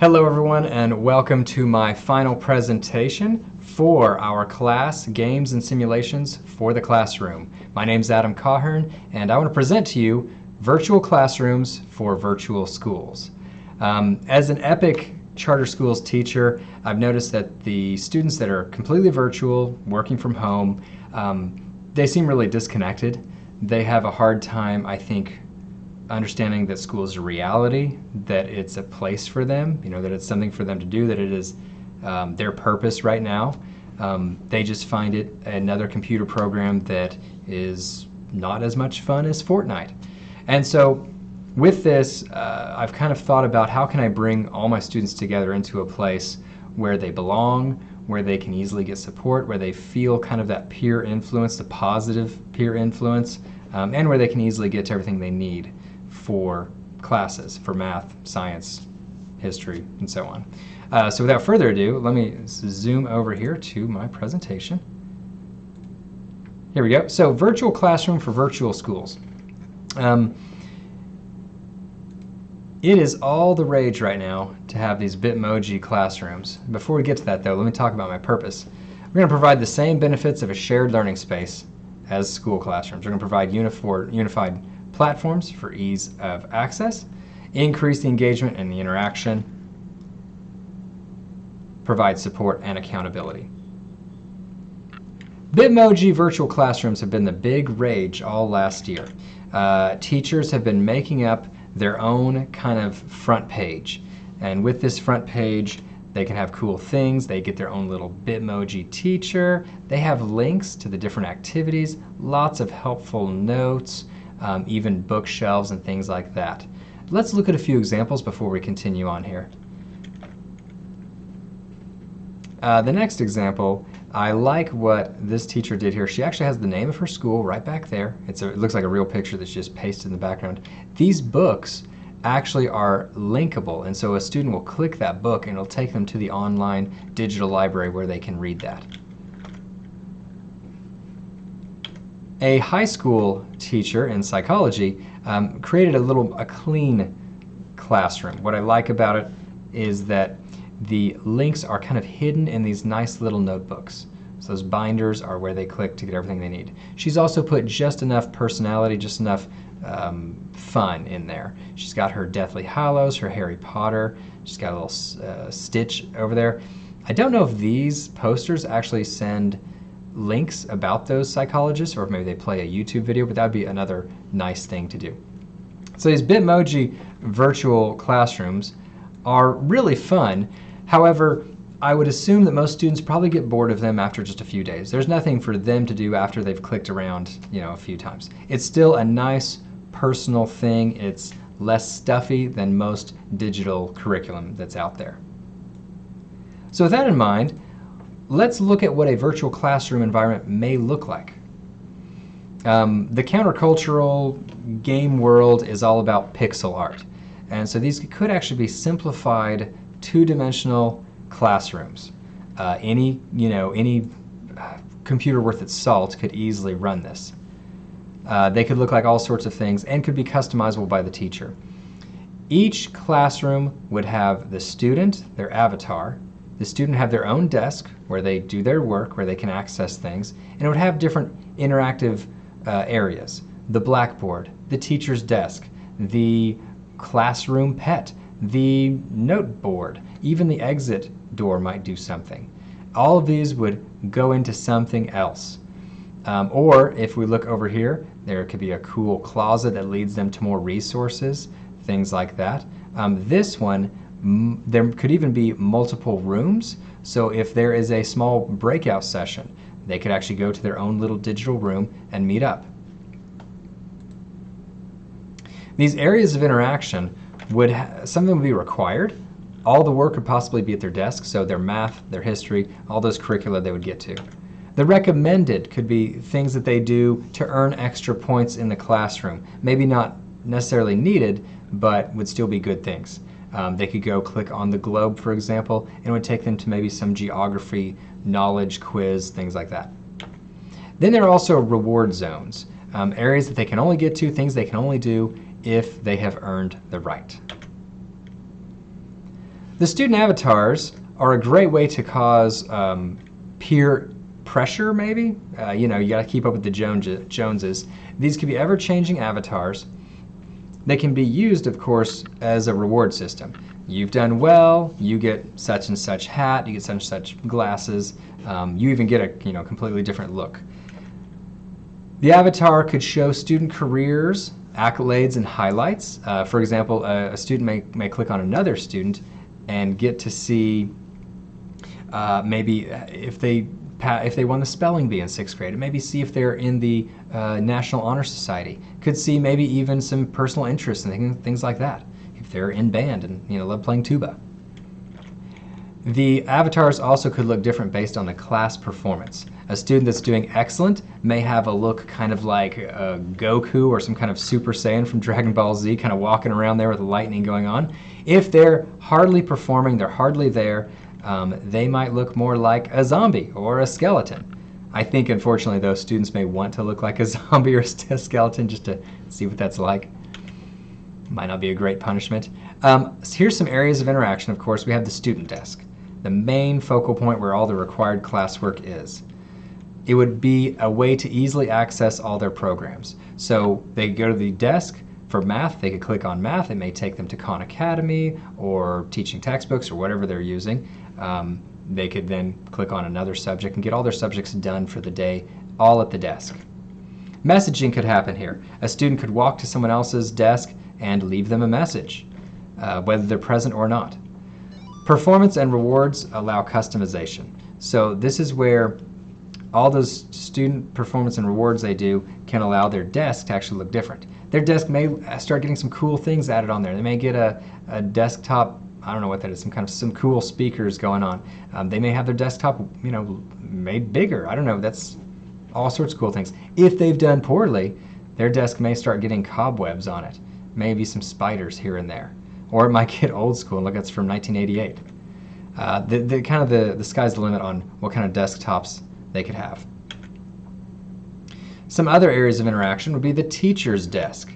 Hello everyone, and welcome to my final presentation for our class, Games and Simulations for the Classroom. My name is Adam Cahern, and I want to present to you virtual classrooms for virtual schools. As an EPIC charter schools teacher, I've noticed that the students that are completely virtual, working from home, they seem really disconnected. They have a hard time, I think, understanding that school is a reality, that it's a place for them, that it's something for them to do, that it is their purpose right now. They just find it another computer program that is not as much fun as Fortnite. And so with this, I've kind of thought about how can I bring all my students together into a place where they belong, where they can easily get support, where they feel kind of that peer influence, the positive peer influence, and where they can easily get to everything they need for classes, for math, science, history, and so on. So without further ado, let me zoom over here to my presentation. Here we go. So virtual classroom for virtual schools. It is all the rage right now to have these Bitmoji classrooms. Before we get to that though, let me talk about my purpose. We're going to provide the same benefits of a shared learning space as school classrooms. We're going to provide unified platforms for ease of access, increase the engagement and the interaction, provide support and accountability. Bitmoji virtual classrooms have been the big rage all last year. Teachers have been making up their own kind of front page. And with this front page, they can have cool things. They get their own little Bitmoji teacher. They have links to the different activities, lots of helpful notes, even bookshelves and things like that. Let's look at a few examples before we continue on here. The next example, I like what this teacher did here. She actually has the name of her school right back there. It looks like a real picture that's just pasted in the background. These books actually are linkable, and so a student will click that book and it'll take them to the online digital library where they can read that. A high school teacher in psychology created a clean classroom. What I like about it is that the links are kind of hidden in these nice little notebooks. So those binders are where they click to get everything they need. She's also put just enough personality, just enough fun in there. She's got her Deathly Hallows, her Harry Potter. She's got a little Stitch over there. I don't know if these posters actually send links about those psychologists, or if maybe they play a YouTube video, but that would be another nice thing to do. So these Bitmoji virtual classrooms are really fun. However, I would assume that most students probably get bored of them after just a few days. There's nothing for them to do after they've clicked around, a few times. It's still a nice personal thing. It's less stuffy than most digital curriculum that's out there. So with that in mind, let's look at what a virtual classroom environment may look like. The countercultural game world is all about pixel art. And so these could actually be simplified two-dimensional classrooms. Any computer worth its salt could easily run this. They could look like all sorts of things and could be customizable by the teacher. Each classroom would have the student, their avatar. The student have their own desk where they do their work, where they can access things, and it would have different interactive areas. The blackboard, the teacher's desk, the classroom pet, the note board, even the exit door might do something. All of these would go into something else. Or if we look over here, there could be a cool closet that leads them to more resources, things like that. This one, there could even be multiple rooms. So if there is a small breakout session, they could actually go to their own little digital room and meet up. These areas of interaction some of them would be required. All the work would possibly be at their desk, so their math, their history, all those curricula they would get to. The recommended could be things that they do to earn extra points in the classroom. Maybe not necessarily needed, but would still be good things. They could go click on the globe, for example, and it would take them to maybe some geography, knowledge quiz, things like that. Then there are also reward zones, areas that they can only get to, things they can only do if they have earned the right. The student avatars are a great way to cause peer pressure, maybe. You know, you got to keep up with the Joneses. These can be ever-changing avatars. They can be used, of course, as a reward system. You've done well, you get such and such hat, you get such and such glasses, you even get a completely different look. The avatar could show student careers, accolades, and highlights. For example, a student may click on another student and get to see maybe if they won the spelling bee in 6th grade, maybe see if they're in the National Honor Society. Could see maybe even some personal interests and things like that. If they're in band and love playing tuba. The avatars also could look different based on the class performance. A student that's doing excellent may have a look kind of like Goku or some kind of Super Saiyan from Dragon Ball Z, kind of walking around there with lightning going on. If they're hardly performing, they're hardly there, they might look more like a zombie or a skeleton. I think, unfortunately, those students may want to look like a zombie or a skeleton just to see what that's like. Might not be a great punishment. Here's some areas of interaction. Of course, we have the student desk, the main focal point where all the required classwork is. It would be a way to easily access all their programs. So they go to the desk. For math, they could click on math. It may take them to Khan Academy or teaching textbooks or whatever they're using. They could then click on another subject and get all their subjects done for the day, all at the desk. Messaging could happen here. A student could walk to someone else's desk and leave them a message, whether they're present or not. Performance and rewards allow customization. So this is where all those student performance and rewards they do can allow their desk to actually look different. Their desk may start getting some cool things added on there. They may get a desktop, I don't know what that is, some cool speakers going on. They may have their desktop, made bigger. I don't know. That's all sorts of cool things. If they've done poorly, their desk may start getting cobwebs on it. Maybe some spiders here and there. Or it might get old school and look, it's from 1988. The sky's the limit on what kind of desktops they could have. Some other areas of interaction would be the teacher's desk.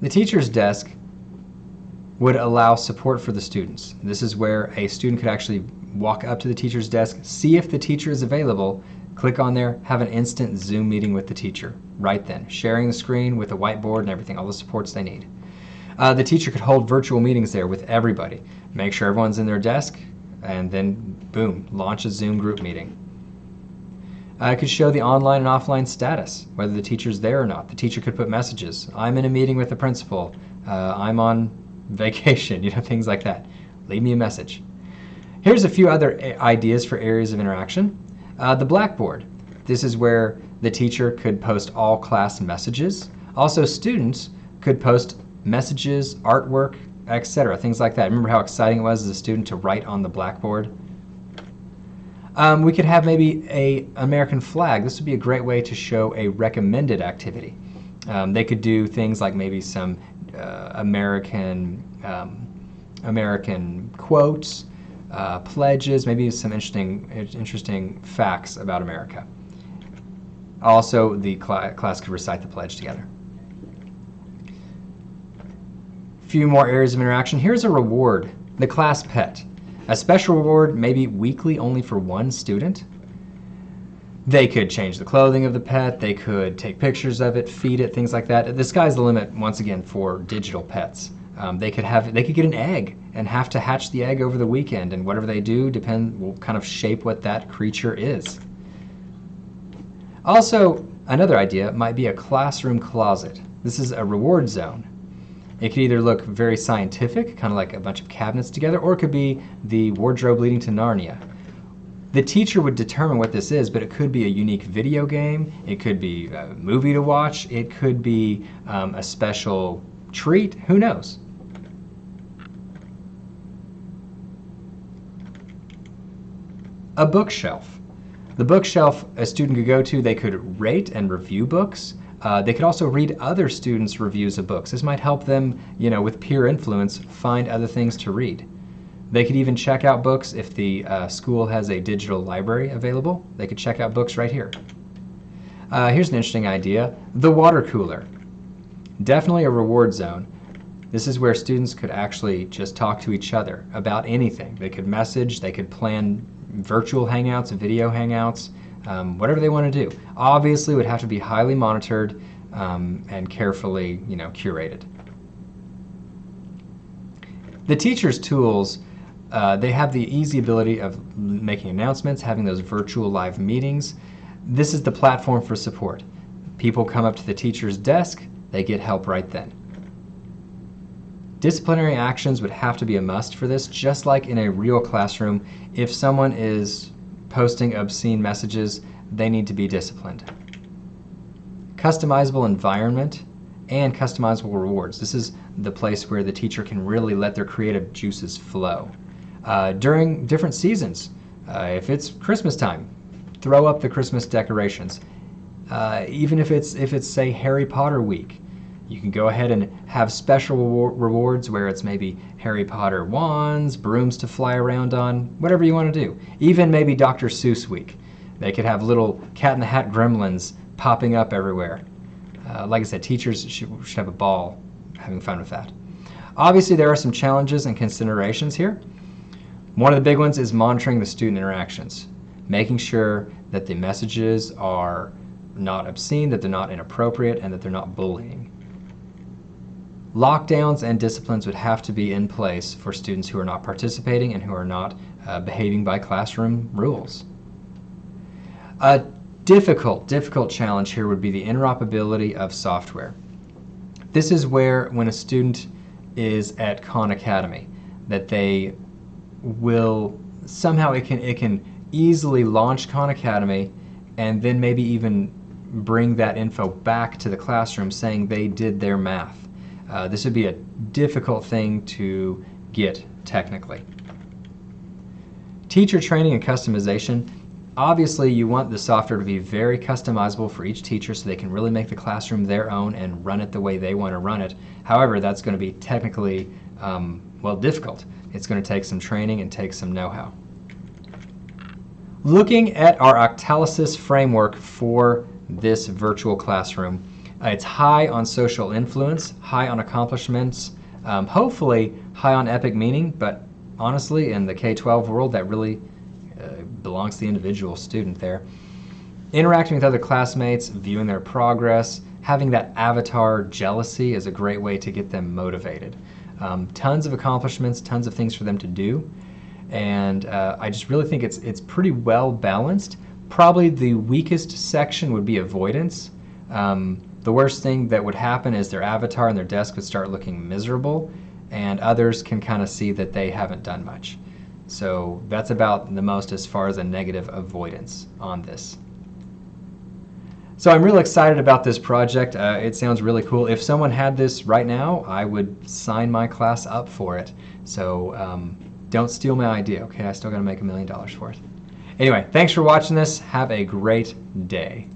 The teacher's desk would allow support for the students. This is where a student could actually walk up to the teacher's desk, see if the teacher is available, click on there, have an instant Zoom meeting with the teacher right then, sharing the screen with a whiteboard and everything, all the supports they need. The teacher could hold virtual meetings there with everybody, make sure everyone's in their desk, and then boom, launch a Zoom group meeting. It could show the online and offline status, whether the teacher's there or not. The teacher could put messages. I'm in a meeting with the principal. I'm on vacation, things like that. Leave me a message. Here's a few other ideas for areas of interaction. The Blackboard. This is where the teacher could post all class messages. Also, students could post messages, artwork, etc., things like that. Remember how exciting it was as a student to write on the blackboard? We could have maybe an American flag. This would be a great way to show a recommended activity. They could do things like maybe some American quotes, pledges, maybe some interesting facts about America. Also, the class could recite the pledge together. Few more areas of interaction. Here's a reward, the class pet. A special reward, maybe weekly only for one student. They could change the clothing of the pet, they could take pictures of it, feed it, things like that. The sky's the limit, once again, for digital pets. They could get an egg and have to hatch the egg over the weekend, and whatever they do will kind of shape what that creature is. Also, another idea might be a classroom closet. This is a reward zone. It could either look very scientific, kind of like a bunch of cabinets together, or it could be the wardrobe leading to Narnia. The teacher would determine what this is, but it could be a unique video game, it could be a movie to watch, it could be a special treat, who knows? A bookshelf. The bookshelf a student could go to, they could rate and review books. They could also read other students' reviews of books. This might help them, with peer influence, find other things to read. They could even check out books if the school has a digital library available. They could check out books right here. Here's an interesting idea, the water cooler. Definitely a reward zone. This is where students could actually just talk to each other about anything. They could message, they could plan virtual hangouts, video hangouts, whatever they want to do. Obviously, it would have to be highly monitored and carefully, curated. The teacher's tools, they have the easy ability of making announcements, having those virtual live meetings. This is the platform for support. People come up to the teacher's desk, they get help right then. Disciplinary actions would have to be a must for this, just like in a real classroom. If someone is posting obscene messages, they need to be disciplined. Customizable environment and customizable rewards. This is the place where the teacher can really let their creative juices flow. During different seasons, if it's Christmas time, throw up the Christmas decorations. Even if it's say Harry Potter week, you can go ahead and have special rewards where it's maybe Harry Potter wands, brooms to fly around on, whatever you want to do. Even maybe Dr. Seuss week. They could have little Cat in the Hat gremlins popping up everywhere. Like I said, teachers should have a ball having fun with that. Obviously, there are some challenges and considerations here. One of the big ones is monitoring the student interactions, making sure that the messages are not obscene, that they're not inappropriate, and that they're not bullying. Lockdowns and disciplines would have to be in place for students who are not participating and who are not behaving by classroom rules. A difficult challenge here would be the interoperability of software. This is where, when a student is at Khan Academy, that they will somehow, it can easily launch Khan Academy and then maybe even bring that info back to the classroom saying they did their math. This would be a difficult thing to get technically. Teacher training and customization. Obviously, you want the software to be very customizable for each teacher so they can really make the classroom their own and run it the way they want to run it. However, that's going to be technically, difficult. It's going to take some training and take some know-how. Looking at our Octalysis framework for this virtual classroom, it's high on social influence, high on accomplishments, hopefully high on epic meaning, but honestly, in the K-12 world, that really belongs to the individual student there. Interacting with other classmates, viewing their progress, having that avatar jealousy is a great way to get them motivated. Tons of accomplishments, tons of things for them to do, and I just really think it's pretty well balanced. Probably the weakest section would be avoidance. The worst thing that would happen is their avatar and their desk would start looking miserable, and others can kind of see that they haven't done much. So that's about the most as far as a negative avoidance on this. So I'm really excited about this project. It sounds really cool. If someone had this right now, I would sign my class up for it. So don't steal my idea, okay? I still got to make $1 million for it. Anyway, thanks for watching this. Have a great day.